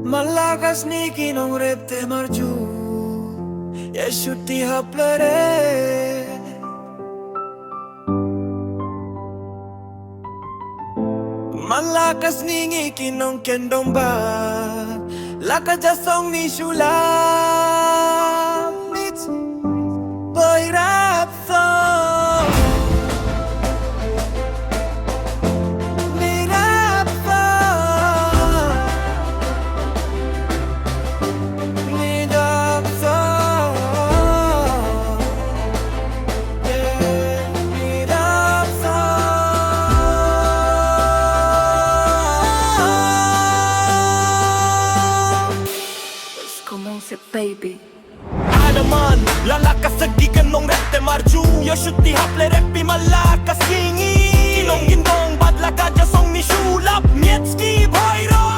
Malakas ni kinong repte marju Yeshuti haplare Malakas ni kinong kendong ba Lakaja song ni shulam It's boy rap song Ni rap song Ni rap song Yeah, ni rap song Commence baby Adaman, lalakas sa giganong repte marju Yoshuti haple repi malakas hingi Kinong gindong badla kaja song ni shulap Mietski bhoi ro